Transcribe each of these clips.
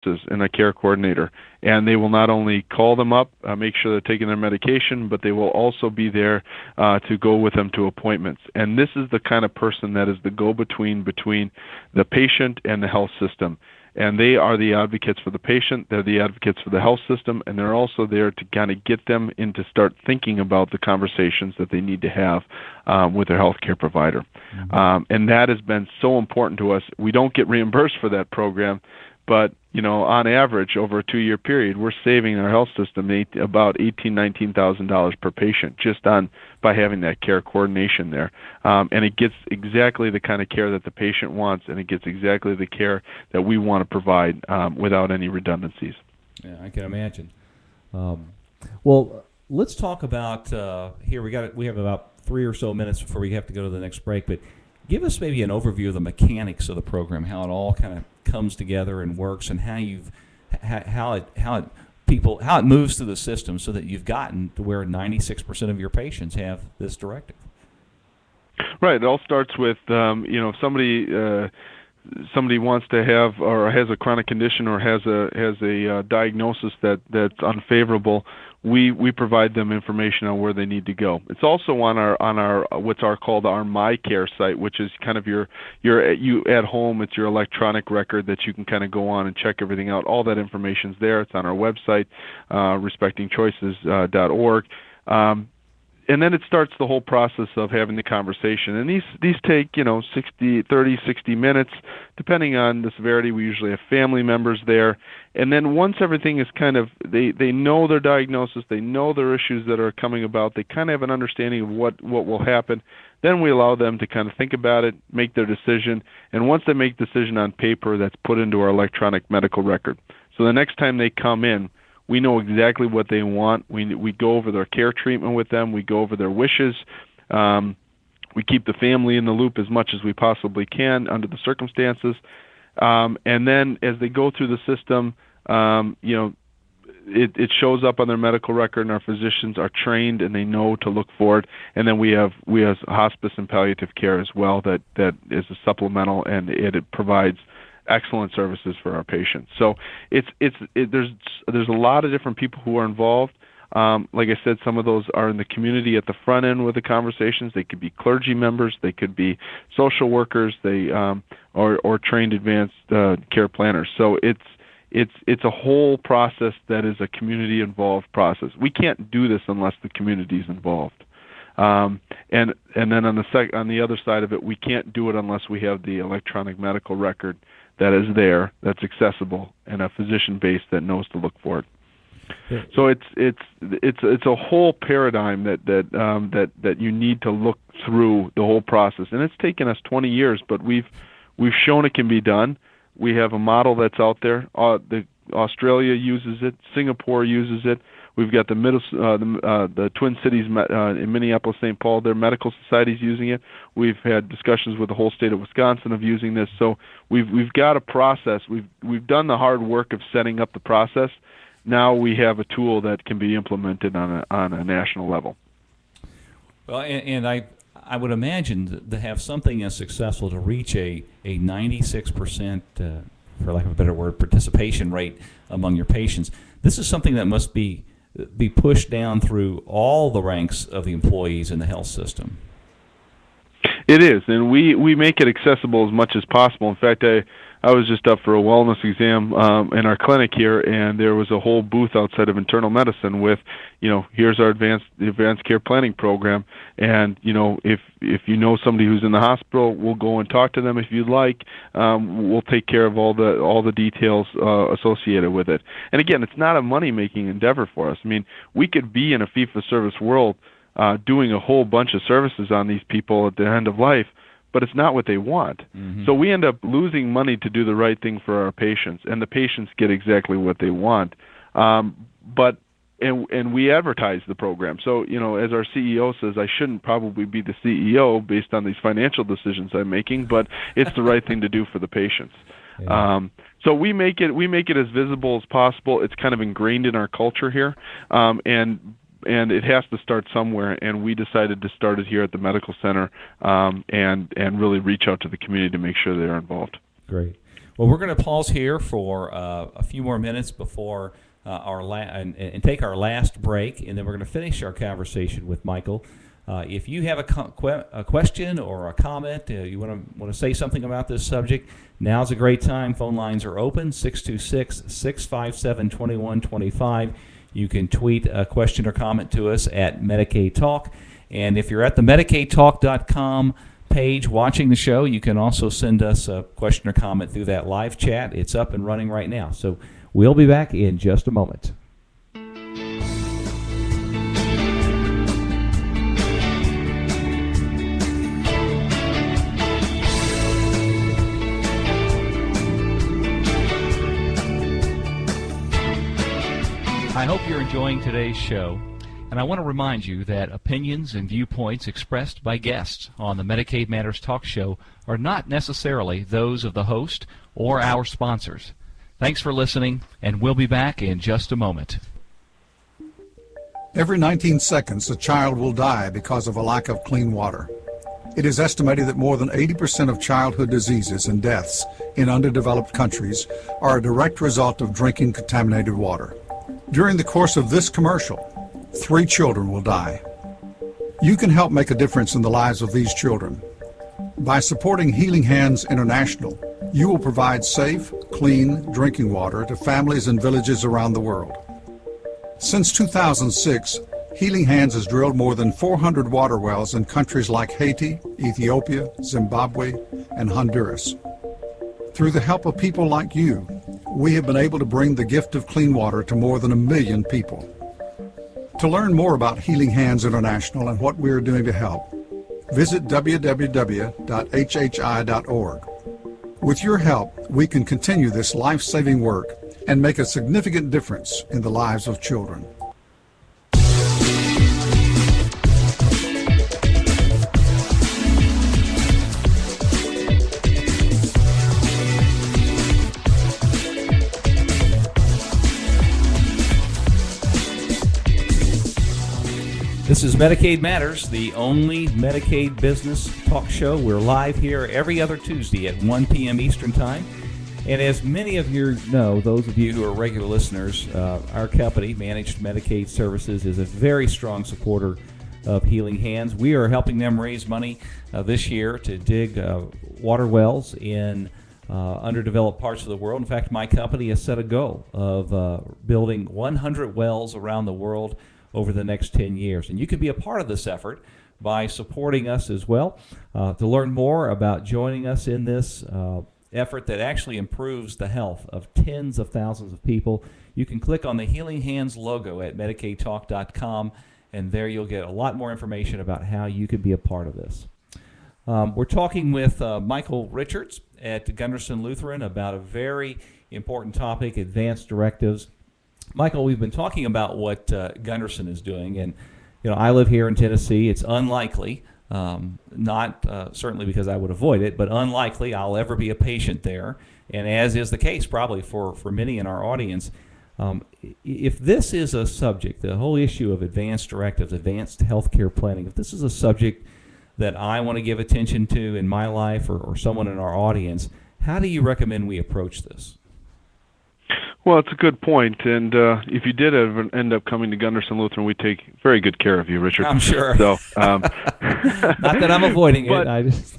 and a care coordinator, and they will not only call them up, make sure they're taking their medication, but they will also be there to go with them to appointments. And this is the kind of person that is the go-between between the patient and the health system. And they are the advocates for the patient, they're the advocates for the health system, and they're also there to kind of get them in to start thinking about the conversations that they need to have with their healthcare provider. And that has been so important to us. We don't get reimbursed for that program, but on average, over a 2-year period, we're saving our health system about $18,000-$19,000 per patient just by having that care coordination there. And it gets exactly the kind of care that the patient wants, and it gets exactly the care that we want to provide without any redundancies. Yeah, I can imagine. Well, let's talk about here. We have about 3 or so minutes before we have to go to the next break, but give us maybe an overview of the mechanics of the program, how it all kind of comes together and works, and how it moves through the system, so that you've gotten to where 96% of your patients have this directive. Right. It all starts with if somebody wants to have or has a chronic condition or has a diagnosis that's unfavorable, we provide them information on where they need to go. It's also on our what's called our My Care site, which is kind of you at home. It's your electronic record that you can kind of go on and check everything out. All that information's there. It's on our website, respectingchoices.org. And then it starts the whole process of having the conversation. And these take, 60 minutes, depending on the severity. We usually have family members there. And then once everything is kind of, they know their diagnosis, they know their issues that are coming about, they kind of have an understanding of what will happen, then we allow them to kind of think about it, make their decision. And once they make the decision on paper, that's put into our electronic medical record. So the next time they come in, we know exactly what they want. We go over their care treatment with them. We go over their wishes. We keep the family in the loop as much as we possibly can under the circumstances. And then as they go through the system, it shows up on their medical record, and our physicians are trained and they know to look for it. And then we have hospice and palliative care as well that is a supplemental, and it provides excellent services for our patients. So there's a lot of different people who are involved. Like I said, some of those are in the community at the front end with the conversations. They could be clergy members, they could be social workers, or trained advanced care planners. So it's a whole process that is a community involved process. We can't do this unless the community is involved. And then on the other side of it, we can't do it unless we have the electronic medical record that is there, that's accessible, and a physician base that knows to look for it. Yeah. So it's a whole paradigm that you need to look through the whole process, and it's taken us 20 years, but we've shown it can be done. We have a model that's out there. Australia uses it. Singapore uses it. We've got the Twin Cities in Minneapolis, St. Paul. Their medical societies using it. We've had discussions with the whole state of Wisconsin of using this. So we've got a process. We've done the hard work of setting up the process. Now we have a tool that can be implemented on a national level. Well, and I would imagine to have something as successful, to reach a 96%, for lack of a better word, participation rate among your patients. This is something that must be pushed down through all the ranks of the employees in the health system. It is, and we make it accessible as much as possible. In fact, I was just up for a wellness exam in our clinic here, and there was a whole booth outside of internal medicine with, here's our advanced care planning program, and if you know somebody who's in the hospital, we'll go and talk to them if you'd like. We'll take care of all the details associated with it. And again, it's not a money-making endeavor for us. I mean, we could be in a fee-for-service world doing a whole bunch of services on these people at the end of life, but it's not what they want. Mm-hmm. So we end up losing money to do the right thing for our patients, and the patients get exactly what they want. But we advertise the program. So, as our CEO says, I shouldn't probably be the CEO based on these financial decisions I'm making, but it's the right thing to do for the patients. Yeah. So we make it as visible as possible. It's kind of ingrained in our culture here, and it has to start somewhere, and we decided to start it here at the medical center and really reach out to the community to make sure they're involved. Great. Well, we're going to pause here for a few more minutes before and take our last break, and then we're going to finish our conversation with Michael. If you have a question or a comment, you want to say something about this subject, now's a great time. Phone lines are open, 626-657-2125. You can tweet a question or comment to us at Medicaid Talk. And if you're at the MedicaidTalk.com page watching the show, you can also send us a question or comment through that live chat. It's up and running right now. So we'll be back in just a moment. I hope you're enjoying today's show, and I want to remind you that opinions and viewpoints expressed by guests on the Medicaid Matters talk show are not necessarily those of the host or our sponsors. Thanks for listening, and we'll be back in just a moment. Every 19 seconds, a child will die because of a lack of clean water. It is estimated that more than 80% of childhood diseases and deaths in underdeveloped countries are a direct result of drinking contaminated water. During the course of this commercial, 3 children will die. You can help make a difference in the lives of these children. By supporting Healing Hands International, you will provide safe, clean drinking water to families and villages around the world. Since 2006, Healing Hands has drilled more than 400 water wells in countries like Haiti, Ethiopia, Zimbabwe, and Honduras. Through the help of people like you, we have been able to bring the gift of clean water to more than 1 million people. To learn more about Healing Hands International and what we are doing to help, visit www.hhi.org. With your help, we can continue this life-saving work and make a significant difference in the lives of children. This is Medicaid Matters, the only Medicaid business talk show. We're live here every other Tuesday at 1 p.m. Eastern Time. And as many of you know, those of you who are regular listeners, our company, Managed Medicaid Services, is a very strong supporter of Healing Hands. We are helping them raise money this year to dig water wells in underdeveloped parts of the world. In fact, my company has set a goal of building 100 wells around the world over the next 10 years. And you can be a part of this effort by supporting us as well. To learn more about joining us in this effort that actually improves the health of tens of thousands of people, you can click on the Healing Hands logo at MedicaidTalk.com, and there you'll get a lot more information about how you can be a part of this. We're talking with Michael Richards at Gundersen Lutheren about a very important topic, advanced directives. Michael, we've been talking about what Gundersen is doing, and I live here in Tennessee. It's unlikely, not certainly because I would avoid it, but unlikely I'll ever be a patient there, and as is the case probably for many in our audience. If this is a subject, the whole issue of advanced directives, advanced healthcare planning, if this is a subject that I want to give attention to in my life or someone in our audience, how do you recommend we approach this? Well, it's a good point, and if you did end up coming to Gundersen Lutheren, we take very good care of you, Richard. I'm sure. So, not that I'm avoiding it. I just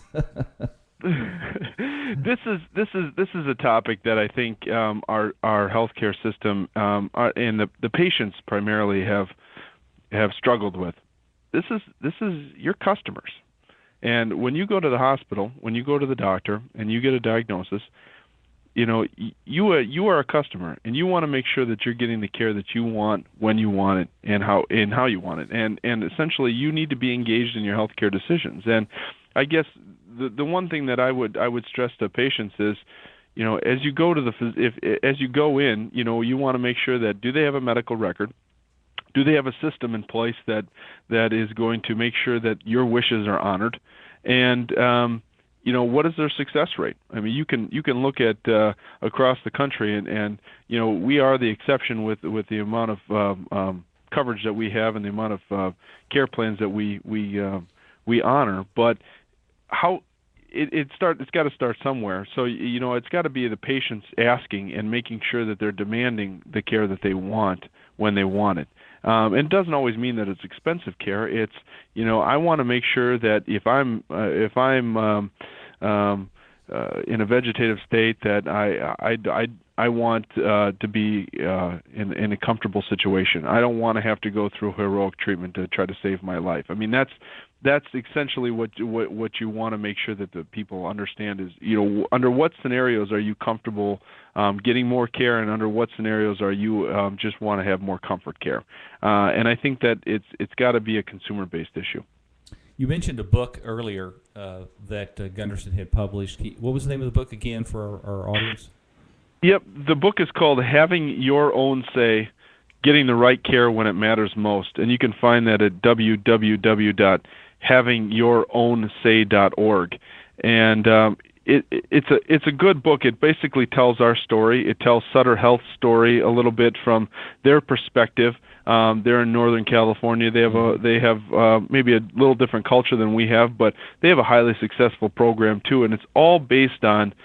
this is a topic that I think our healthcare system and the patients primarily have struggled with. This is your customers, and when you go to the hospital, when you go to the doctor, and you get a diagnosis, you are a customer, and you want to make sure that you're getting the care that you want, when you want it, and how you want it, and essentially you need to be engaged in your healthcare decisions. And I guess the one thing that I would stress to patients is, as you go to as you go in, you want to make sure that do they have a medical record, do they have a system in place that is going to make sure that your wishes are honored, and what is their success rate? I mean, you can look at across the country, and we are the exception with the amount of coverage that we have and the amount of care plans that we honor. But how it's got to start somewhere. So it's got to be the patients asking and making sure that they're demanding the care that they want when they want it. And it doesn't always mean that it's expensive care. It's I want to make sure that if I'm in a vegetative state, that I want to be in a comfortable situation. I don't want to have to go through heroic treatment to try to save my life. I mean, that's essentially what you want to make sure that the people understand is, under what scenarios are you comfortable getting more care, and under what scenarios are you just want to have more comfort care. And I think that it's got to be a consumer-based issue. You mentioned a book earlier that Gundersen had published. What was the name of the book again for our audience? Yep, the book is called Having Your Own Say, Getting the Right Care When It Matters Most, and you can find that at www.havingyourownSay.org. And it's a good book. It basically tells our story. It tells Sutter Health's story a little bit from their perspective. They're in Northern California. They have maybe a little different culture than we have, but they have a highly successful program too, and it's all based on,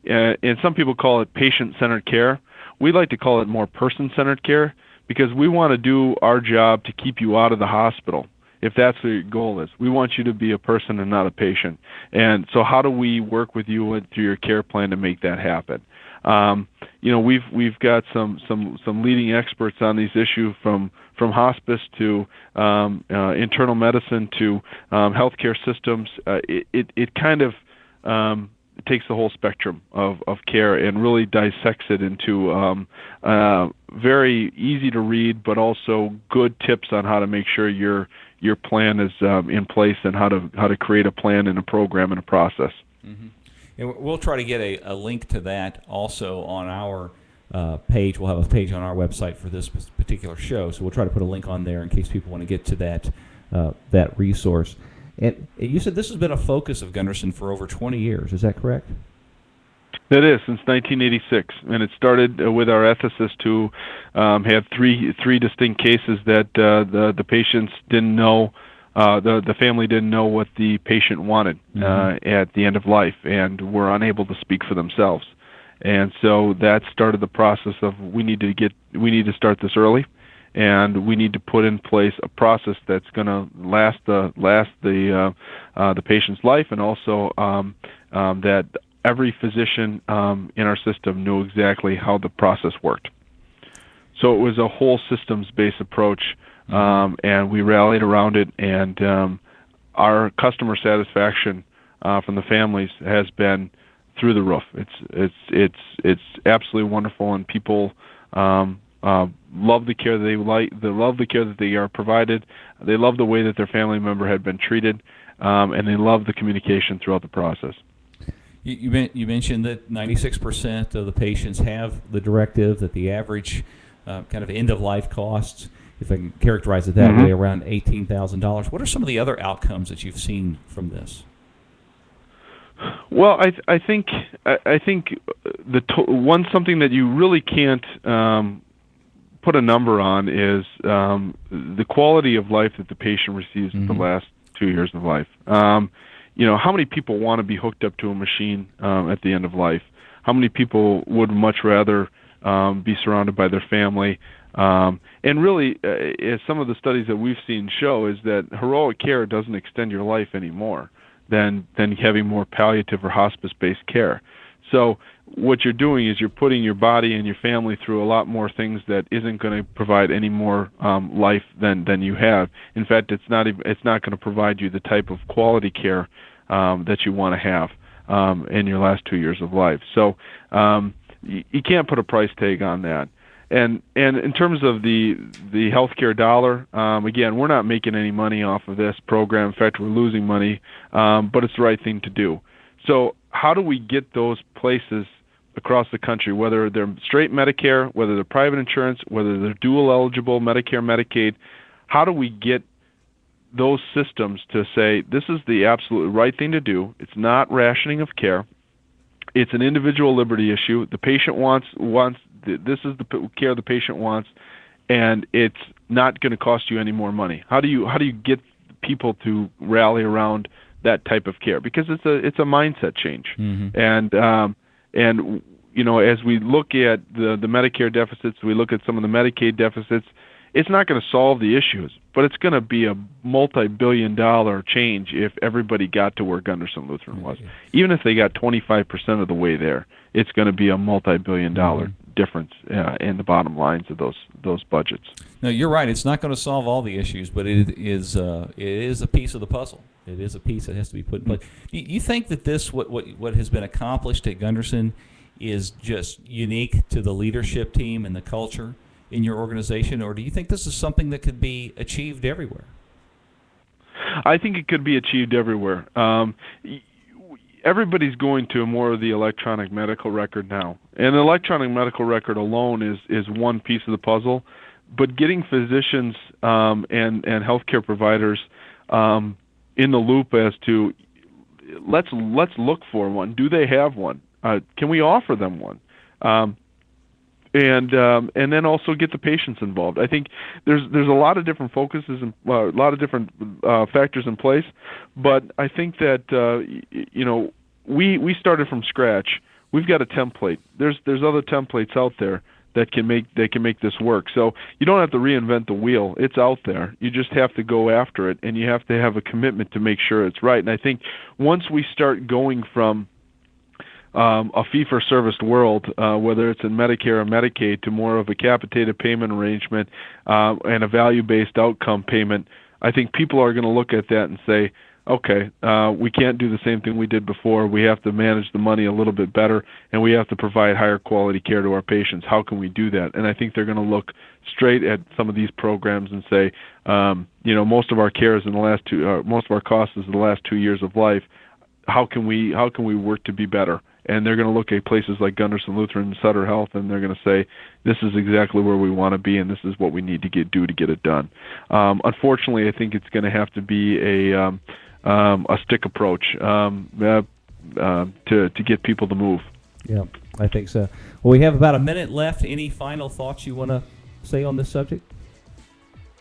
and some people call it patient-centered care. We like to call it more person-centered care, because we want to do our job to keep you out of the hospital, if that's what your goal is. We want you to be a person and not a patient. And so how do we work with you through your care plan to make that happen? We've got some leading experts on these issues, from hospice to internal medicine to healthcare systems. It kind of it takes the whole spectrum of care and really dissects it into very easy to read, but also good tips on how to make sure your plan is in place, and how to create a plan and a program and a process. Mm-hmm. And we'll try to get a link to that also on our page. We'll have a page on our website for this particular show, so we'll try to put a link on there in case people want to get to that resource. And you said this has been a focus of Gundersen for over 20 years. Is that correct? It is, since 1986, and it started with our ethicist who had three distinct cases that the patients didn't know, the family didn't know what the patient wanted at the end of life, and were unable to speak for themselves. And so that started the process of we need to start this early, and we need to put in place a process that's going to last the patient's life, and also that every physician in our system knew exactly how the process worked. So it was a whole systems-based approach, and we rallied around it. And our customer satisfaction from the families has been through the roof. It's absolutely wonderful, and people love the care they like. They love the care that they are provided. They love the way that their family member had been treated, and they love the communication throughout the process. You mentioned that 96% of the patients have the directive, that the average kind of end-of-life costs, if I can characterize it that way, around $18,000. What are some of the other outcomes that you've seen from this? Well, I think something that you really can't put a number on is the quality of life that the patient receives in the last 2 years of life. How many people want to be hooked up to a machine at the end of life? How many people would much rather be surrounded by their family? And really, as some of the studies that we've seen show, is that heroic care doesn't extend your life anymore than having more palliative or hospice-based care. So what you're doing is you're putting your body and your family through a lot more things that isn't going to provide any more life than you have. In fact, it's not going to provide you the type of quality care that you want to have in your last 2 years of life. So you can't put a price tag on that. And in terms of the healthcare dollar, again, we're not making any money off of this program. In fact, we're losing money, but it's the right thing to do. So how do we get those places across the country, whether they're straight Medicare, whether they're private insurance, whether they're dual eligible, Medicare, Medicaid, how do we get those systems to say this is the absolute right thing to do? It's not rationing of care. It's an individual liberty issue. The patient wants this is the care the patient wants, and it's not going to cost you any more money. How do you get people to rally around that type of care, because it's a mindset change. Mm-hmm. And as we look at the Medicare deficits, we look at some of the Medicaid deficits, it's not going to solve the issues, but it's going to be a multi-billion-dollar change if everybody got to where Gundersen Lutheren was. Even if they got 25% of the way there, it's going to be a multi-billion-dollar difference in the bottom lines of those budgets. No, you're right. It's not going to solve all the issues, but it is a piece of the puzzle. It is a piece that has to be put in place. You think that this what has been accomplished at Gundersen is just unique to the leadership team and the culture in your organization, or do you think this is something that could be achieved everywhere? I think it could be achieved everywhere. Everybody's going to more of the electronic medical record now, and the electronic medical record alone is one piece of the puzzle. But getting physicians and healthcare providers in the loop as to let's look for one. Do they have one? Can we offer them one? And then also get the patients involved. I think there's a lot of different focuses and a lot of different factors in place, but I think that we started from scratch. We've got a template. There's other templates out there that can make this work. So you don't have to reinvent the wheel. It's out there. You just have to go after it, and you have to have a commitment to make sure it's right. And I think once we start going from a fee-for-service world, whether it's in Medicare or Medicaid, to more of a capitated payment arrangement and a value-based outcome payment, I think people are going to look at that and say, okay, we can't do the same thing we did before. We have to manage the money a little bit better, and we have to provide higher quality care to our patients. How can we do that? And I think they're going to look straight at some of these programs and say, most of our care is most of our costs is in the last 2 years of life. How can we work to be better? And they're going to look at places like Gundersen Lutheren and Sutter Health, and they're going to say, this is exactly where we want to be, and this is what we need to do to get it done. Unfortunately, I think it's going to have to be a stick approach to get people to move. Yeah, I think so. Well, we have about a minute left. Any final thoughts you want to say on this subject?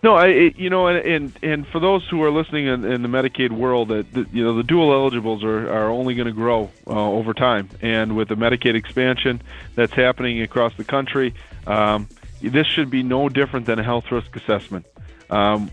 No, and for those who are listening in the Medicaid world, the dual eligibles are only going to grow over time, and with the Medicaid expansion that's happening across the country, this should be no different than a health risk assessment.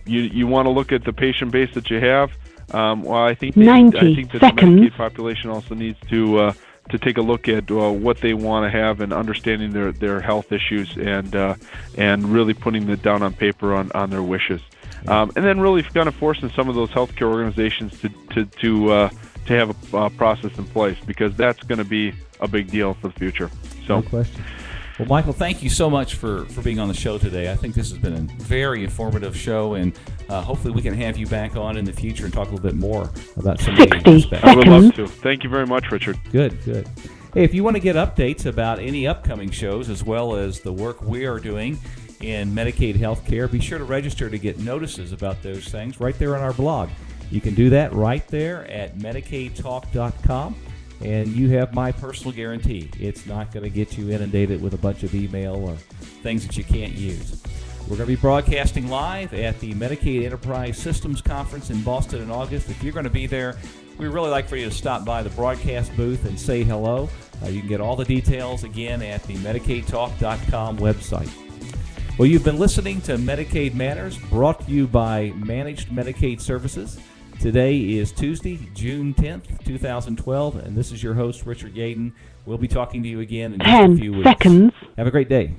You want to look at the patient base that you have. I think that the Medicaid population also needs to take a look at what they want to have and understanding their health issues and really putting it down on paper on their wishes, and then really kind of forcing some of those healthcare organizations to have a process in place, because that's going to be a big deal for the future. So. No question. Well, Michael, thank you so much for being on the show today. I think this has been a very informative show, and hopefully we can have you back on in the future and talk a little bit more about some of these aspects. I would love to. Thank you very much, Richard. Good. Hey, if you want to get updates about any upcoming shows as well as the work we are doing in Medicaid healthcare, be sure to register to get notices about those things right there on our blog. You can do that right there at MedicaidTalk.com. And you have my personal guarantee. It's not going to get you inundated with a bunch of email or things that you can't use. We're going to be broadcasting live at the Medicaid Enterprise Systems Conference in Boston in August. If you're going to be there, we'd really like for you to stop by the broadcast booth and say hello. You can get all the details again at the MedicaidTalk.com website. Well, you've been listening to Medicaid Matters, brought to you by Managed Medicaid Services. Today is Tuesday, June 10th, 2012, and this is your host, Richard Yadon. We'll be talking to you again in just a few weeks. 10 seconds. Have a great day.